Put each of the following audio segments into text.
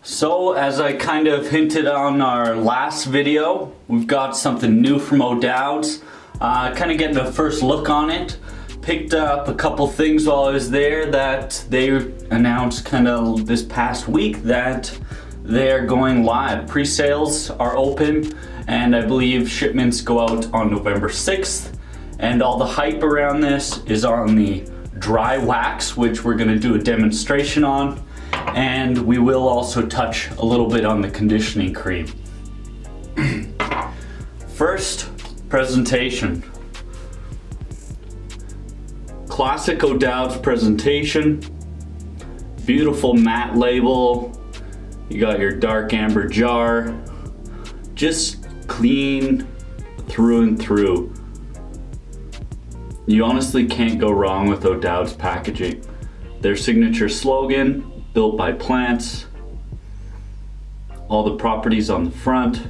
So as I kind of hinted on our last video, we've got something new from Odouds. Kind of getting a first look on it. Picked up a couple things while I was there that they announced kind of this past week that they're going live. Pre-sales are open and I believe shipments go out on November 6th. And all the hype around this is on the dry wax, which we're going to do a demonstration on. And we will also touch a little bit on the conditioning cream. First, presentation. Classic Odouds presentation. Beautiful matte label. You got your dark amber jar. Just clean through and through. You honestly can't go wrong with Odouds packaging. Their signature slogan, built by plants, all the properties on the front,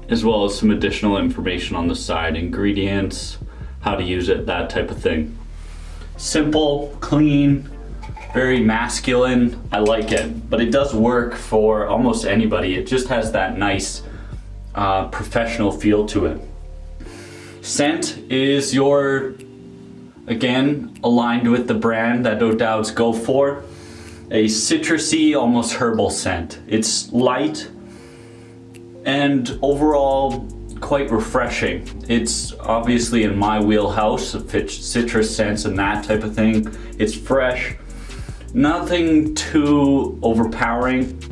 as well as some additional information on the side, ingredients, how to use it, that type of thing. Simple, clean, very masculine. I like it, but it does work for almost anybody. It just has that nice professional feel to it. Scent is again, aligned with the brand that Odouds go for. A citrusy, almost herbal scent. It's light and overall quite refreshing. It's obviously in my wheelhouse of citrus scents and that type of thing. It's fresh, nothing too overpowering,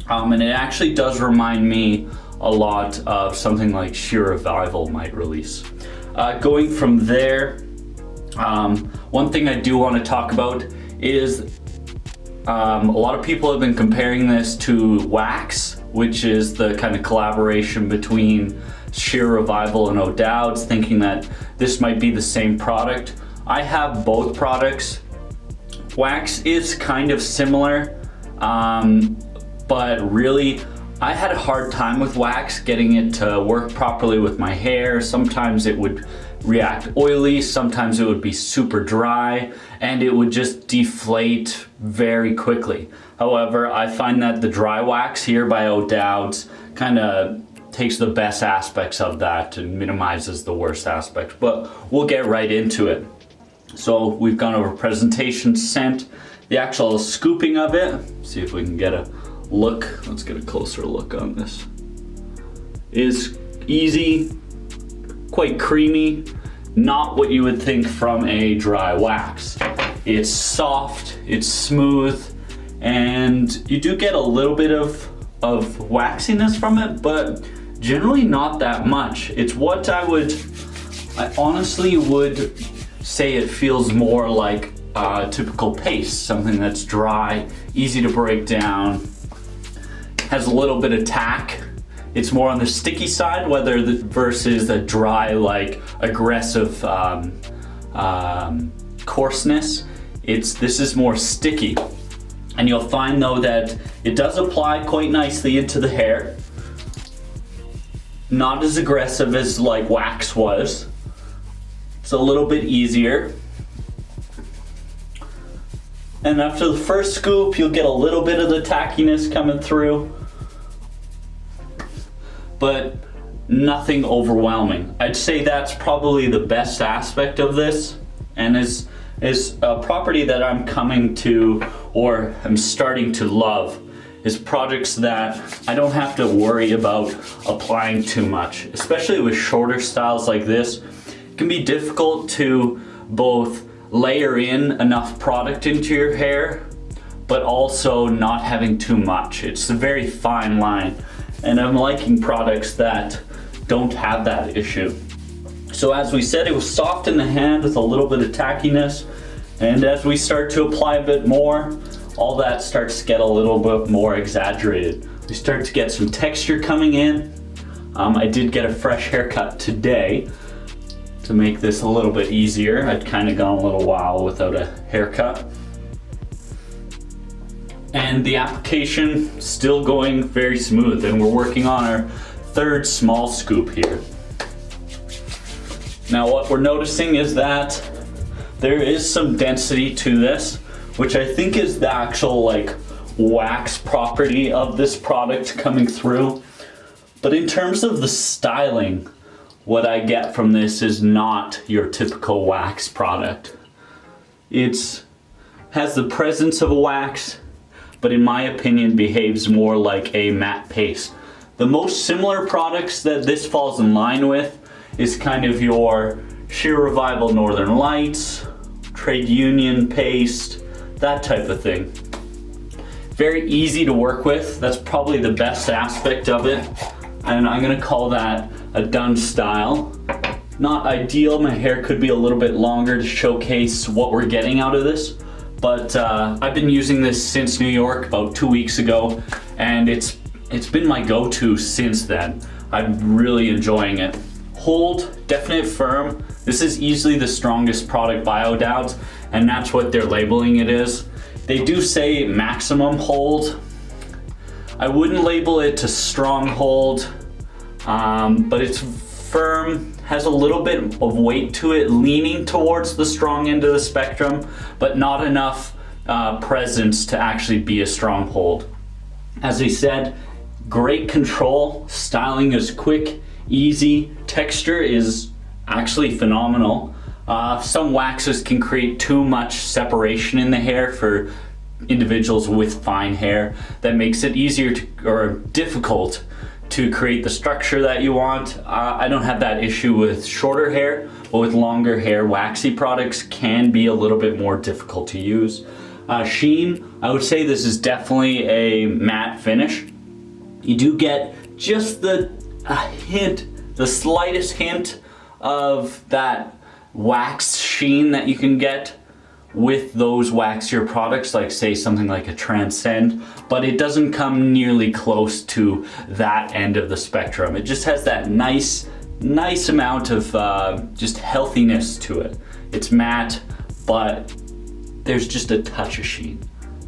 and it actually does remind me a lot of something like Sheer Revival might release. Going from there, one thing I do want to talk about is a lot of people have been comparing this to wax, which is the kind of collaboration between Sheer Revival and Odouds, thinking that this might be the same product. I have both products. Wax is kind of similar, but really I had a hard time with wax, getting it to work properly with my hair. Sometimes it would react oily, sometimes it would be super dry, and it would just deflate very quickly. However, I find that the dry wax here by Odouds kind of takes the best aspects of that and minimizes the worst aspects, but we'll get right into it. So we've gone over presentation, scent, the actual scooping of it. See if we can get a look. Let's get a closer look on this. Is easy, quite creamy, not what you would think from a dry wax. It's soft, it's smooth, and you do get a little bit of waxiness from it, but generally not that much. It's what I honestly would say it feels more like typical paste, something that's dry, easy to break down, has a little bit of tack. It's more on the sticky side, versus the dry, like aggressive coarseness. This is more sticky. And you'll find though that it does apply quite nicely into the hair. Not as aggressive as like wax was. It's a little bit easier. And after the first scoop, you'll get a little bit of the tackiness coming through, but nothing overwhelming. I'd say that's probably the best aspect of this, and is a property that I'm coming to, or I'm starting to love, is products that I don't have to worry about applying too much. Especially with shorter styles like this, it can be difficult to both layer in enough product into your hair, but also not having too much. It's a very fine line, and I'm liking products that don't have that issue. So as we said, it was soft in the hand with a little bit of tackiness, and as we start to apply a bit more, all that starts to get a little bit more exaggerated. We start to get some texture coming in. I did get a fresh haircut today to make this a little bit easier. I'd kind of gone a little while without a haircut. And the application still going very smooth, and we're working on our third small scoop here. Now what we're noticing is that there is some density to this, which I think is the actual like wax property of this product coming through. But in terms of the styling, what I get from this is not your typical wax product. It has the presence of a wax, but in my opinion behaves more like a matte paste. The most similar products that this falls in line with is kind of your Sheer Revival Northern Lights, Trade Union paste, that type of thing. Very easy to work with. That's probably the best aspect of it. And I'm gonna call that a done style. Not ideal, my hair could be a little bit longer to showcase what we're getting out of this. But I've been using this since New York about 2 weeks ago, and it's been my go-to since then. I'm really enjoying it. Hold, definite firm. This is easily the strongest product by Odouds, and that's what they're labeling it is. They do say maximum hold. I wouldn't label it to strong hold, but it's firm, has a little bit of weight to it, leaning towards the strong end of the spectrum, but not enough presence to actually be a strong hold. As I said, great control, styling is quick, easy, texture is actually phenomenal. Some waxes can create too much separation in the hair for individuals with fine hair. That makes it easier to, or difficult to create the structure that you want. I don't have that issue with shorter hair, but with longer hair, waxy products can be a little bit more difficult to use. Sheen, I would say this is definitely a matte finish. You do get just the slightest hint of that wax sheen that you can get with those waxier products, like say something like a Transcend, but it doesn't come nearly close to that end of the spectrum. It just has that nice amount of just healthiness to it. It's matte, but there's just a touch of sheen.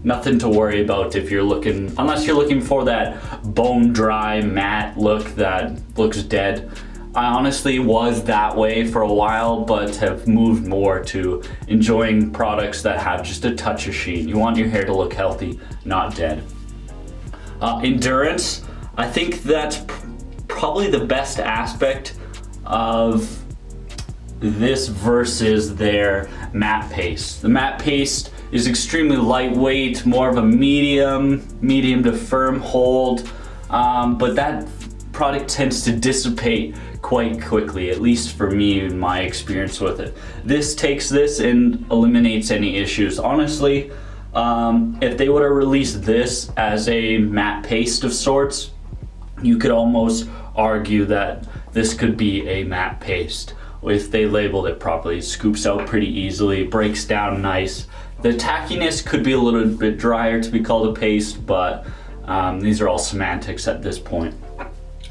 Nothing to worry about if you're looking, unless you're looking for that bone dry matte look that looks dead. I honestly was that way for a while, but have moved more to enjoying products that have just a touch of sheen. You want your hair to look healthy, not dead. Endurance, I think that's probably the best aspect of this versus their matte paste. The matte paste is extremely lightweight, more of a medium to firm hold, but that product tends to dissipate quite quickly, at least for me in my experience with it. This takes this and eliminates any issues. Honestly, if they would have released this as a matte paste of sorts, you could almost argue that this could be a matte paste if they labeled it properly. It scoops out pretty easily, breaks down nice. The tackiness could be a little bit drier to be called a paste, but these are all semantics at this point.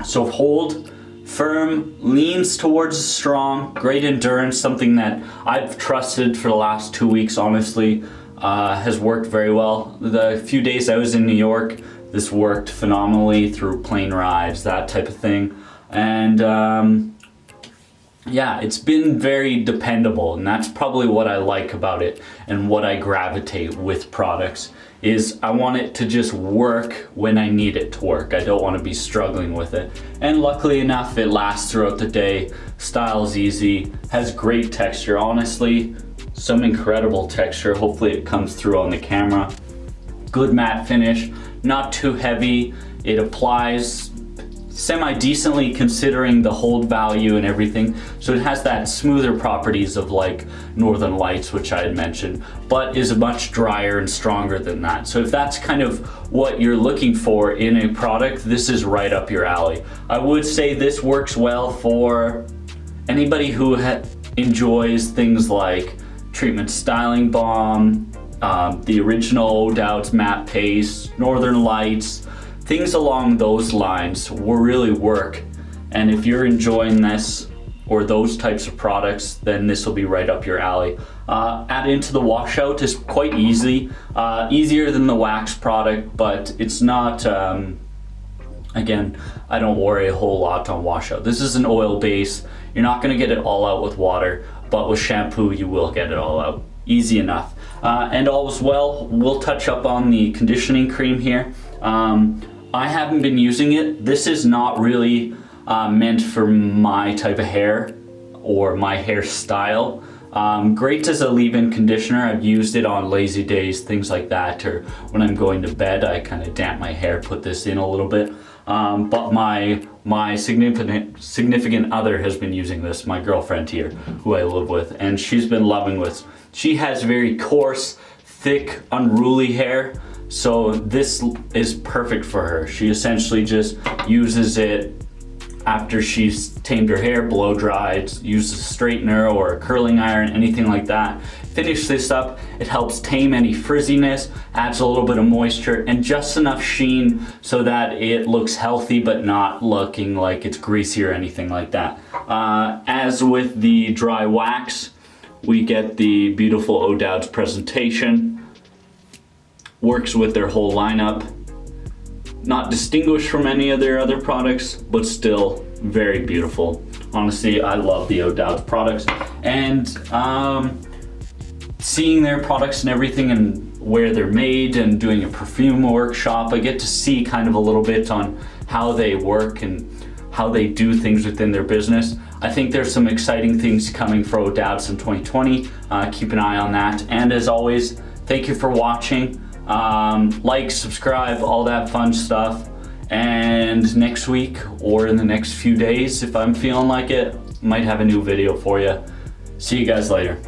So hold, firm, leans towards strong, great endurance, something that I've trusted for the last 2 weeks, honestly, has worked very well. The few days I was in New York, this worked phenomenally through plane rides, that type of thing. And yeah, it's been very dependable, and that's probably what I like about it and what I gravitate with products is I want it to just work when I need it to work. I don't want to be struggling with it. And luckily enough, it lasts throughout the day, styles easy, has great texture, honestly, some incredible texture. Hopefully it comes through on the camera. Good matte finish, not too heavy. It applies semi-decently considering the hold value and everything. So it has that smoother properties of like Northern Lights, which I had mentioned, but is much drier and stronger than that. So if that's kind of what you're looking for in a product, this is right up your alley. I would say this works well for anybody who enjoys things like Treatment Styling Balm, the original Odouds matte paste, Northern Lights, things along those lines will really work. And if you're enjoying this or those types of products, then this will be right up your alley. Add into the washout is quite easy, easier than the wax product, but it's not, again, I don't worry a whole lot on washout. This is an oil base. You're not gonna get it all out with water, but with shampoo, you will get it all out. easy enough. And all as well, we'll touch up on the conditioning cream here. I haven't been using it. This is not really meant for my type of hair or my hairstyle. Great as a leave-in conditioner. I've used it on lazy days, things like that, or when I'm going to bed, I kind of damp my hair, put this in a little bit. But my significant other has been using this, my girlfriend here, who I live with, and she's been loving this. She has very coarse, thick, unruly hair, so this is perfect for her. She essentially just uses it after she's tamed her hair, blow dried, use a straightener or a curling iron, anything like that. Finish this up, it helps tame any frizziness, adds a little bit of moisture and just enough sheen so that it looks healthy but not looking like it's greasy or anything like that. As with the dry wax, we get the beautiful Odouds presentation. Works with their whole lineup. Not distinguished from any of their other products, but still very beautiful. Honestly, I love the Odouds products, and seeing their products and everything and where they're made and doing a perfume workshop, I get to see kind of a little bit on how they work and how they do things within their business. I think there's some exciting things coming for Odouds in 2020. Keep an eye on that. And as always, thank you for watching. Like, subscribe, all that fun stuff. And next week or in the next few days, if I'm feeling like it, might have a new video for you. See you guys later.